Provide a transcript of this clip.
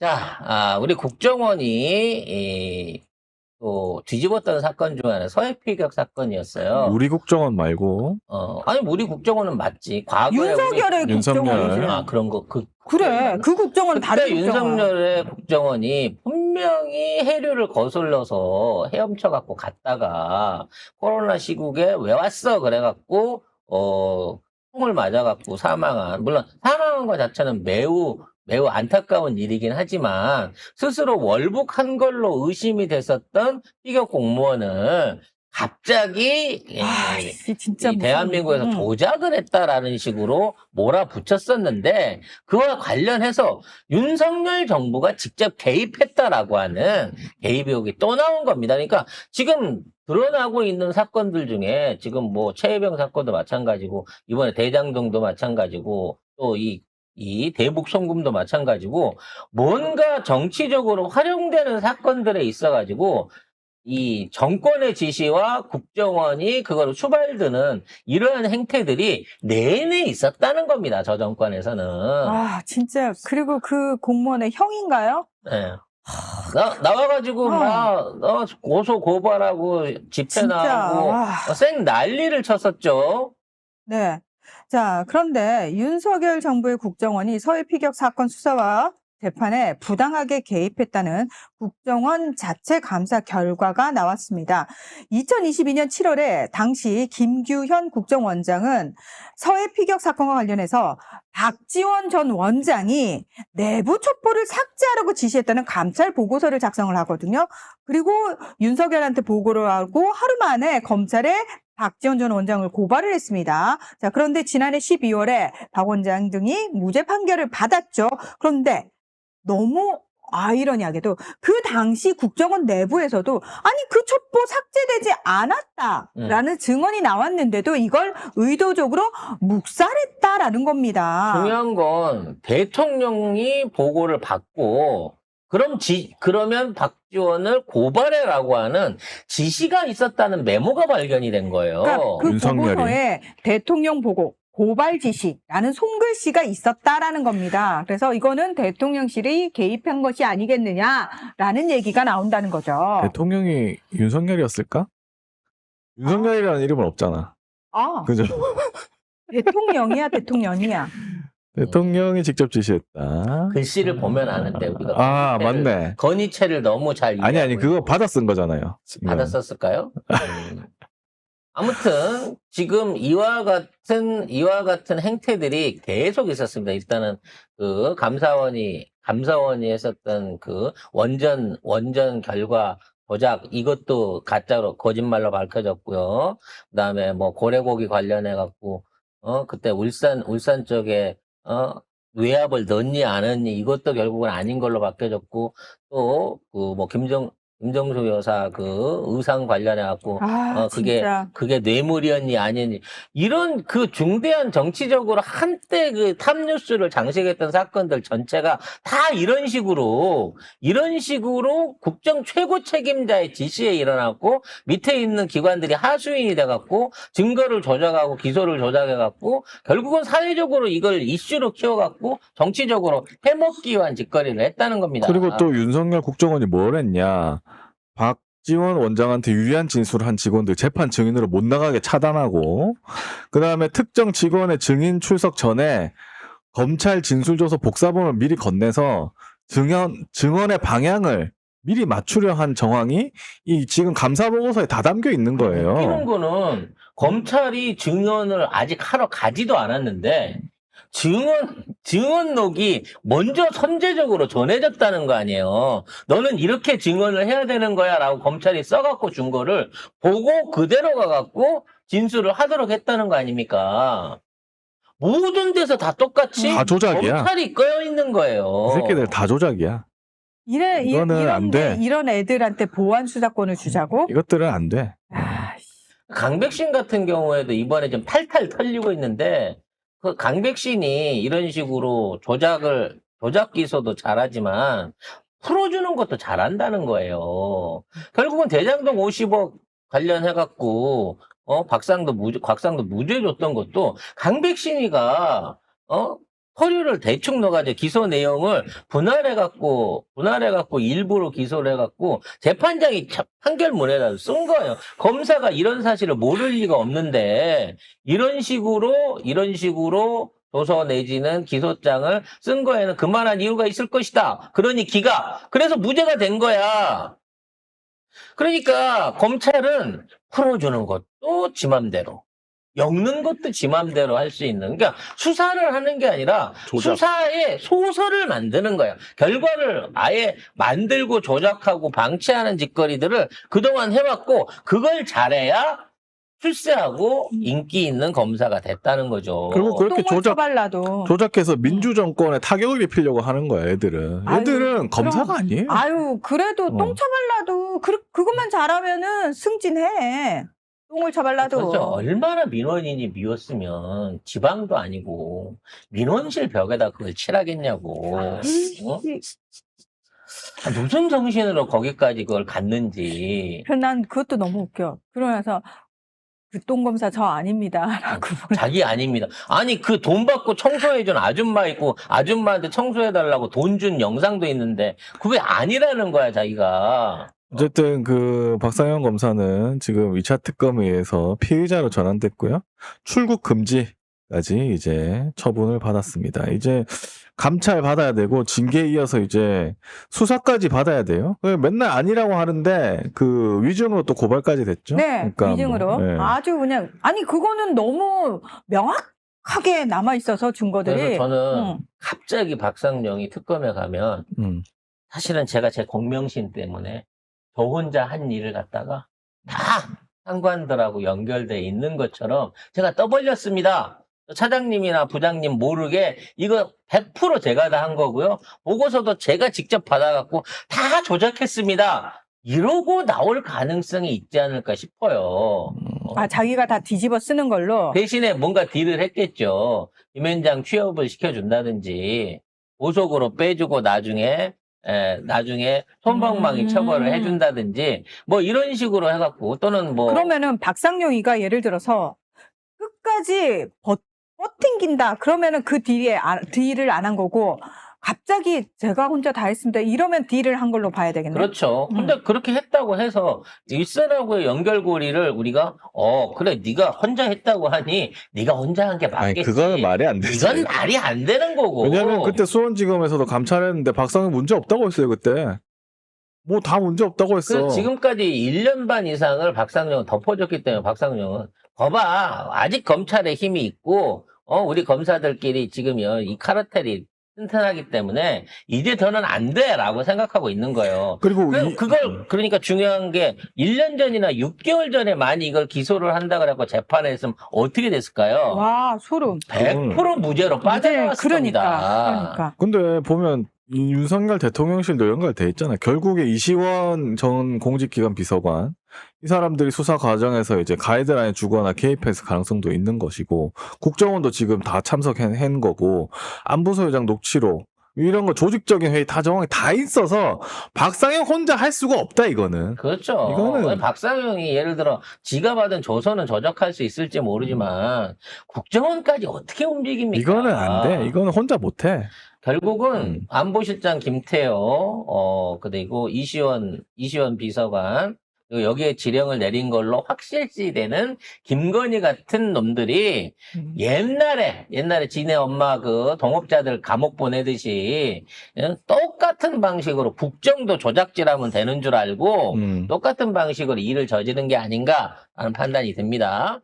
자, 우리 국정원이 또 뒤집었던 사건 중 하나 서해피격 사건이었어요. 우리 국정원 말고 아니 우리 국정원은 맞지. 과거에 윤석열의 윤석열. 국정원이지. 그런 거 그래, 그 국정원은 다른 그때 국정원. 윤석열의 국정원이 분명히 해류를 거슬러서 헤엄쳐 갖고 갔다가 코로나 시국에 왜 왔어 그래갖고 총을 맞아갖고 사망한, 물론 사망한 것 자체는 매우 안타까운 일이긴 하지만 스스로 월북한 걸로 의심이 됐었던 피격 공무원을 갑자기 진짜 이 대한민국에서 무슨, 조작을 했다라는 식으로 몰아붙였었는데, 그와 관련해서 윤석열 정부가 직접 개입했다라고 하는 개입 의혹이 또 나온 겁니다. 그러니까 지금 드러나고 있는 사건들 중에 지금 뭐 최혜병 사건도 마찬가지고 이번에 대장동도 마찬가지고 또 이 대북 송금도 마찬가지고 뭔가 정치적으로 활용되는 사건들에 있어가지고 이 정권의 지시와 국정원이 그거를 수발드는 이러한 행태들이 내내 있었다는 겁니다. 저 정권에서는. 진짜. 그리고 그 공무원의 형인가요? 네. 나와가지고 막 고소 고발하고 집회 진짜. 나오고 쌩 난리를 쳤었죠. 네. 자, 그런데 윤석열 정부의 국정원이 서해 피격 사건 수사와 재판에 부당하게 개입했다는 국정원 자체 감사 결과가 나왔습니다. 2022년 7월에 당시 김규현 국정원장은 서해 피격 사건과 관련해서 박지원 전 원장이 내부 첩보를 삭제하라고 지시했다는 감찰 보고서를 작성을 하거든요. 그리고 윤석열한테 보고를 하고 하루 만에 검찰에 박지원 전 원장을 고발을 했습니다. 자, 그런데 지난해 12월에 박 원장 등이 무죄 판결을 받았죠. 그런데 너무 아이러니하게도 그 당시 국정원 내부에서도 아니 그 첩보 삭제되지 않았다라는 증언이 나왔는데도 이걸 의도적으로 묵살했다라는 겁니다. 중요한 건 대통령이 보고를 받고 그러면 박지원을 고발해라고 하는 지시가 있었다는 메모가 발견이 된 거예요. 그러니까 그 윤석열이. 보고서에 대통령 보고 고발 지시라는 손글씨가 있었다라는 겁니다. 그래서 이거는 대통령실이 개입한 것이 아니겠느냐라는 얘기가 나온다는 거죠. 대통령이 윤석열이었을까? 윤석열이라는 이름은 없잖아. 그죠? 대통령이야, 대통령이야. 대통령이 직접 지시했다. 글씨를 보면 아는데 우리가 맞네. 건의체를 너무 잘 아니 그거 받아 쓴 거잖아요. 받았었을까요? 아무튼 지금 이와 같은 행태들이 계속 있었습니다. 일단은 그 감사원이 했었던 그 원전 결과 조작, 이것도 가짜로 거짓말로 밝혀졌고요. 그다음에 뭐 고래고기 관련해 갖고 그때 울산 쪽에 외압을 넣니 안 넣니, 이것도 결국은 아닌 걸로 밝혀졌고, 또 그 뭐 김정수 여사 그 의상 관련해 갖고 그게 뇌물이었니 아니었니, 이런 그 중대한 정치적으로 한때 그 탑뉴스를 장식했던 사건들 전체가 다 이런 식으로 국정 최고 책임자의 지시에 일어났고, 밑에 있는 기관들이 하수인이 돼 갖고 증거를 조작하고 기소를 조작해 갖고 결국은 사회적으로 이걸 이슈로 키워 갖고 정치적으로 해먹기 위한 짓거리를 했다는 겁니다. 그리고 또 윤석열 국정원이 뭘 했냐. 박지원 원장한테 유리한 진술을 한 직원들 재판 증인으로 못 나가게 차단하고, 그 다음에 특정 직원의 증인 출석 전에 검찰 진술조서 복사본을 미리 건네서 증언의 방향을 미리 맞추려 한 정황이 이 지금 감사보고서에 다 담겨 있는 거예요. 웃기는 거는 검찰이 증언을 아직 하러 가지도 않았는데 증언록이 먼저 선제적으로 전해졌다는 거 아니에요. 너는 이렇게 증언을 해야 되는 거야 라고 검찰이 써갖고 준 거를 보고 그대로 가갖고 진술을 하도록 했다는 거 아닙니까? 모든 데서 다 똑같이 다 조작이야. 검찰이 꺼여 있는 거예요. 이 새끼들 다 조작이야. 이거는 안 돼. 이런 애들한테 보안 수사권을 주자고? 이것들은 안 돼. 강백신 같은 경우에도 이번에 좀 탈탈 털리고 있는데, 그 강백신이 이런 식으로 조작 기소도 잘하지만 풀어주는 것도 잘한다는 거예요. 결국은 대장동 50억 관련해갖고 곽상도 무죄 줬던 것도 강백신이가 서류를 대충 넣어가지고 기소 내용을 분할해갖고 일부러 기소를 해갖고 재판장이 판결문에다 쓴 거예요. 검사가 이런 사실을 모를 리가 없는데 이런 식으로 도서 내지는 기소장을 쓴 거에는 그만한 이유가 있을 것이다. 그러니 그래서 무죄가 된 거야. 그러니까 검찰은 풀어주는 것도 지 맘대로, 엮는 것도 지 맘대로 할 수 있는, 그러니까 수사를 하는 게 아니라 조작. 수사에 소설을 만드는 거예요. 결과를 아예 만들고 조작하고 방치하는 짓거리들을 그동안 해왔고 그걸 잘해야 출세하고 인기 있는 검사가 됐다는 거죠. 그리고 그렇게 똥을 쳐발라도. 조작해서 민주정권에 타격을 입히려고 하는 거야, 애들은. 아유, 애들은 검사가 그럼. 아니에요. 아유, 그래도 어. 똥 쳐발라도 그것만 잘하면은 승진해. 똥을 쳐발라도. 그렇죠. 얼마나 민원인이 미웠으면 지방도 아니고 민원실 벽에다 그걸 칠하겠냐고. 어? 무슨 정신으로 거기까지 그걸 갔는지. 그래서 난 그것도 너무 웃겨. 그러면서 그 똥검사 저 아닙니다. 라고. 자기 아닙니다. 아니 그 돈 받고 청소해준 아줌마 있고 아줌마한테 청소해달라고 돈 준 영상도 있는데 그게 아니라는 거야 자기가. 어쨌든 그 박상현 검사는 지금 2차 특검에 의해서 피의자로 전환됐고요. 출국 금지까지 이제 처분을 받았습니다. 이제 감찰 받아야 되고 징계에 이어서 이제 수사까지 받아야 돼요. 맨날 아니라고 하는데 그 위증으로 또 고발까지 됐죠. 네, 그러니까 위증으로. 뭐, 예. 아주 그냥, 아니, 그거는 너무 명확하게 남아있어서 증거들이. 그래서 저는 응. 갑자기 박상영이 특검에 가면 사실은 제가 제 공명심 때문에 저 혼자 한 일을 갖다가 다 상관들하고 연결돼 있는 것처럼 제가 떠벌렸습니다. 차장님이나 부장님 모르게 이거 100% 제가 다 한 거고요. 보고서도 제가 직접 받아갖고 다 조작했습니다. 이러고 나올 가능성이 있지 않을까 싶어요. 아, 자기가 다 뒤집어 쓰는 걸로. 대신에 뭔가 딜을 했겠죠. 김현장 취업을 시켜준다든지 보석으로 빼주고 나중에 손방망이 처벌을 해준다든지 뭐 이런 식으로 해갖고 또는 뭐 그러면은 박상용이가 예를 들어서 끝까지 버팅긴다. 그러면은 그 딜을 안 한 거고 갑자기 제가 혼자 다 했습니다. 이러면 딜을 한 걸로 봐야 되겠네. 그렇죠. 근데 그렇게 했다고 해서 일선하고의 연결고리를 우리가 그래 네가 혼자 했다고 하니 네가 혼자 한 게 아니 맞겠지. 그거는 말이 안 되죠. 이건 말이 안 되는 거고. 왜냐면 그때 수원지검에서도 감찰했는데 박상현 문제 없다고 했어요 그때. 뭐 다 문제 없다고 했어. 그래서 지금까지 1년 반 이상을 박상영은 덮어줬기 때문에 박상영은 봐봐 아직 검찰에 힘이 있고 우리 검사들끼리 지금요 이 카르텔이 튼튼하기 때문에 이제 더는 안 돼라고 생각하고 있는 거예요. 그리고 그걸 그러니까 중요한 게 1년 전이나 6개월 전에 많이 이걸 기소를 한다 그래갖고 재판에 했으면 어떻게 됐을까요? 와, 소름. 100% 무죄로 빠져나왔을 겁니다. 그러니까. 근데 보면 이 윤석열 대통령실도 연결돼 있잖아요. 결국에 이시원 전 공직기관 비서관 이 사람들이 수사 과정에서 이제 가이드라인 주거나 개입했을 가능성도 있는 것이고 국정원도 지금 다 참석한 거고 안보소회장 녹취록 이런 거 조직적인 회의 다 정황이 다 있어서 박상영 혼자 할 수가 없다 이거는. 그렇죠. 이거는 박상영이 예를 들어 지가 받은 조서는 조작할 수 있을지 모르지만 국정원까지 어떻게 움직입니까? 이거는 안 돼. 이거는 혼자 못 해. 결국은 안보실장 김태호, 그리고 이시원 비서관, 그리고 여기에 지령을 내린 걸로 확실시되는 김건희 같은 놈들이 옛날에 지네 엄마 그 동업자들 감옥 보내듯이 똑같은 방식으로 국정도 조작질하면 되는 줄 알고 똑같은 방식으로 일을 저지른 게 아닌가 하는 판단이 듭니다.